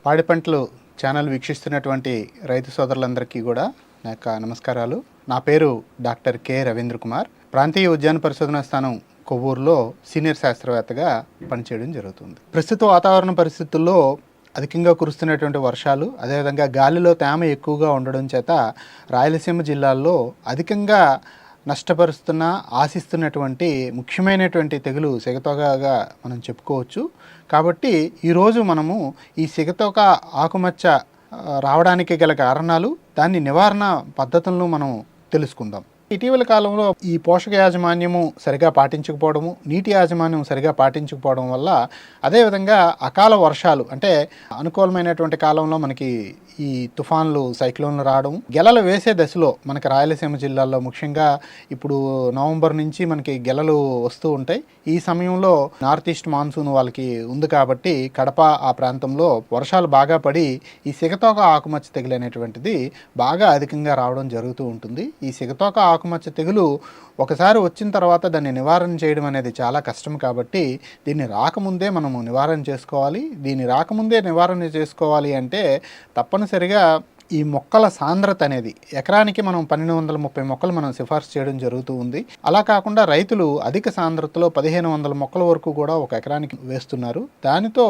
పాడి పంటలు ఛానల్ వీక్షిస్తున్నటువంటి రైతు సోదరులందరికీ కూడా నా యొక్క నమస్కారాలు. నా పేరు డాక్టర్ కె రవీంద్ర కుమార్. ప్రాంతీయ ఉద్యాన పరిశోధనా స్థానం కొవ్వూరులో సీనియర్ శాస్త్రవేత్తగా పనిచేయడం జరుగుతుంది. ప్రస్తుత వాతావరణ పరిస్థితుల్లో అధికంగా కురుస్తున్నటువంటి వర్షాలు, అదేవిధంగా గాలిలో తేమ ఎక్కువగా ఉండడం చేత రాయలసీమ జిల్లాల్లో అధికంగా నష్టపరుస్తున్న ఆశిస్తున్నటువంటి ముఖ్యమైనటువంటి తెగులు సిగతోకగా మనం చెప్పుకోవచ్చు. కాబట్టి ఈరోజు మనము ఈ సిగతోక ఆకుమచ్చ రావడానికి గల కారణాలు, దాని నివారణ పద్ధతులను మనం తెలుసుకుందాం. ఇటీవల కాలంలో ఈ పోషక యాజమాన్యము సరిగా పాటించకపోవడము, నీటి యాజమాన్యం సరిగా పాటించకపోవడం వల్ల, అదేవిధంగా అకాల వర్షాలు అంటే అనుకూలమైనటువంటి కాలంలో మనకి ఈ తుఫాన్లు, సైక్లోన్లు రావడం, గెలలు వేసే దశలో మనకి రాయలసీమ జిల్లాల్లో ముఖ్యంగా ఇప్పుడు నవంబర్ నుంచి మనకి గెలలు వస్తూ ఉంటాయి. ఈ సమయంలో నార్త్ ఈస్ట్ మాన్సూన్ వాళ్ళకి ఉంది కాబట్టి కడప ఆ ప్రాంతంలో వర్షాలు బాగా పడి ఈ సిగతోక ఆకుమచ్చ తెగులు అనేటువంటిది బాగా అధికంగా రావడం జరుగుతూ ఉంటుంది. ఈ సిగతోక ఆకుమచ్చ తెగులు ఒకసారి వచ్చిన తర్వాత దాన్ని నివారణ చేయడం అనేది చాలా కష్టం కాబట్టి దీన్ని రాకముందే మనము నివారణ చేసుకోవాలి. దీన్ని రాకముందే నివారణ చేసుకోవాలి అంటే తప్పనిసరిగా ఈ మొక్కల సాంద్రత అనేది ఎకరానికి మనం 1230 మొక్కలు మనం సిఫార్సు చేయడం జరుగుతూ ఉంది. అలా కాకుండా రైతులు అధిక సాంద్రతలో 1500 మొక్కల వరకు కూడా ఒక ఎకరానికి వేస్తున్నారు. దానితో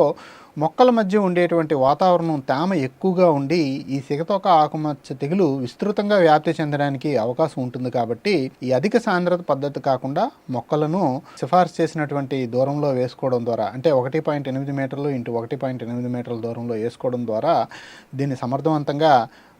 మొక్కల మధ్య ఉండేటువంటి వాతావరణం తేమ ఎక్కువగా ఉండి ఈ సిగతోక ఆకుమచ్చ తెగులు విస్తృతంగా వ్యాప్తి చెందడానికి అవకాశం ఉంటుంది. కాబట్టి ఈ అధిక సాంద్రత పద్ధతి కాకుండా మొక్కలను సిఫార్సు చేసినటువంటి దూరంలో వేసుకోవడం ద్వారా, అంటే 1.8 మీటర్లు ఇంటూ 1.8 మీటర్ల దూరంలో వేసుకోవడం ద్వారా దీన్ని సమర్థవంతంగా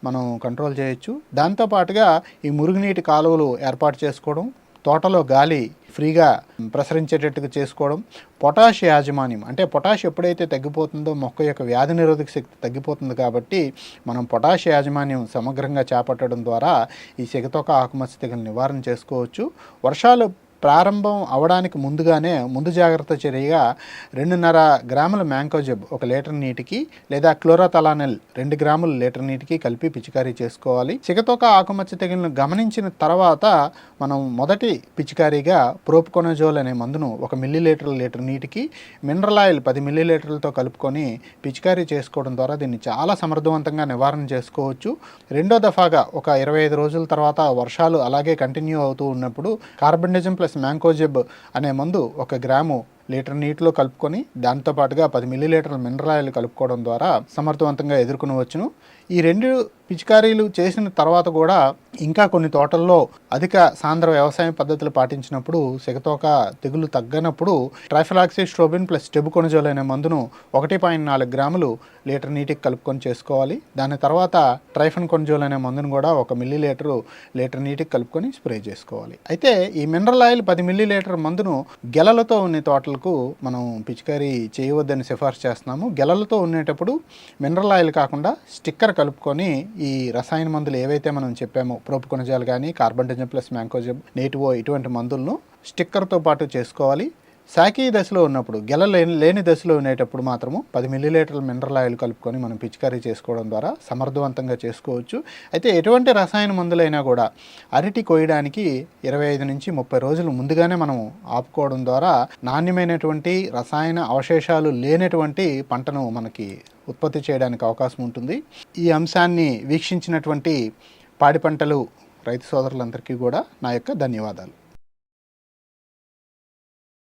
మనం కంట్రోల్ చేయొచ్చు. దాంతోపాటుగా ఈ మురుగునీటి కాలువలు ఏర్పాటు చేసుకోవడం, తోటలో గాలి ఫ్రీగా ప్రసరించేటట్టుగా చేసుకోవడం, పొటాష్ యాజమాన్యం అంటే పొటాష్ ఎప్పుడైతే తగ్గిపోతుందో మొక్క యొక్క వ్యాధి నిరోధక శక్తి తగ్గిపోతుంది. కాబట్టి మనం పొటాష్ యాజమాన్యం సమగ్రంగా చేపట్టడం ద్వారా ఈ సిగతోక ఆకుమచ్చ తెగులు నివారణ చేసుకోవచ్చు. వర్షాలు ప్రారంభం అవడానికి ముందు జాగ్రత్త చర్యగా 2.5 గ్రాముల మ్యాంకోజెబ్ 1 లీటర్ నీటికి లేదా క్లోరాథలానెల్ 2 గ్రాముల లీటర్ నీటికి కలిపి పిచికారీ చేసుకోవాలి. సిగతోక ఆకుమచ్చ తెగులను గమనించిన తర్వాత మనం మొదటి పిచికారీగా ప్రోపికొనజోల్ అనే మందును 1 మిల్లీలీటర్ లీటర్ నీటికి మినరల్ ఆయిల్ 10 మిల్లీలీటర్లతో కలుపుకొని పిచికారీ చేసుకోవడం ద్వారా దీన్ని చాలా సమర్థవంతంగా నివారణ చేసుకోవచ్చు. రెండో దఫాగా ఒక 25 రోజుల తర్వాత వర్షాలు అలాగే కంటిన్యూ అవుతూ ఉన్నప్పుడు కార్బండిజం ప్లస్ మ్యాంకోజెబ్ అనే మందు 1 గ్రాము లీటర్ నీటిలో కలుపుకొని దాంతోపాటుగా 10 మిల్లీలీటర్ల మినరల్ ఆయిల్ కలుపుకోవడం ద్వారా సమర్థవంతంగా ఎదుర్కొనవచ్చును. ఈ 2 పిచికారీలు చేసిన తర్వాత కూడా ఇంకా కొన్ని తోటల్లో అధిక సాంద్ర వ్యవసాయ పద్ధతులు పాటించినప్పుడు సిగతోక తెగులు తగ్గనప్పుడు ట్రైఫలాక్సిస్ట్రోబిన్ ప్లస్ టెబుకొనజోల్ అనే మందును 1.4 గ్రాములు లీటర్ నీటికి కలుపుకొని చేసుకోవాలి. దాని తర్వాత ట్రైఫెన్కొనజోల్ అనే మందును కూడా 1 మిల్లీలీటరు లీటర్ నీటికి కలుపుకొని స్ప్రే చేసుకోవాలి. అయితే ఈ మినరల్ ఆయిల్ 10 మిల్లీలీటర్ మందును గెలలతో ఉన్న తోటలకు మనం పిచికారీ చేయవద్దని సిఫార్సు చేస్తున్నాము. గెలలతో ఉండేటప్పుడు మినరల్ ఆయిల్ కాకుండా స్టిక్కర్ కలుపుకొని ఈ రసాయన మందులు ఏవైతే మనం చెప్పామో ప్రోపికొనజోల్ కానీ కార్బండిజం ప్లస్ మ్యాంకోజెబ్, నేటివో ఇటువంటి మందులను స్టిక్కర్తో పాటు చేసుకోవాలి. శాఖీ దశలో ఉన్నప్పుడు గెల లేని దశలో ఉండేటప్పుడు మాత్రము 10 మిల్లీలీటర్ల మినరల్ ఆయిల్ కలుపుకొని మనం పిచికారీ చేసుకోవడం ద్వారా సమర్థవంతంగా చేసుకోవచ్చు. అయితే ఎటువంటి రసాయన మందులైనా కూడా అరటి కోయడానికి 25 నుంచి 30 రోజులు ముందుగానే మనం ఆపుకోవడం ద్వారా నాణ్యమైనటువంటి రసాయన అవశేషాలు లేనటువంటి పంటను మనకి ఉత్పత్తి చేయడానికి అవకాశం ఉంటుంది. ఈ అంశాన్ని వీక్షించినటువంటి పాడి పంటలు రైతు సోదరులందరికీ కూడా నా యొక్క ధన్యవాదాలు.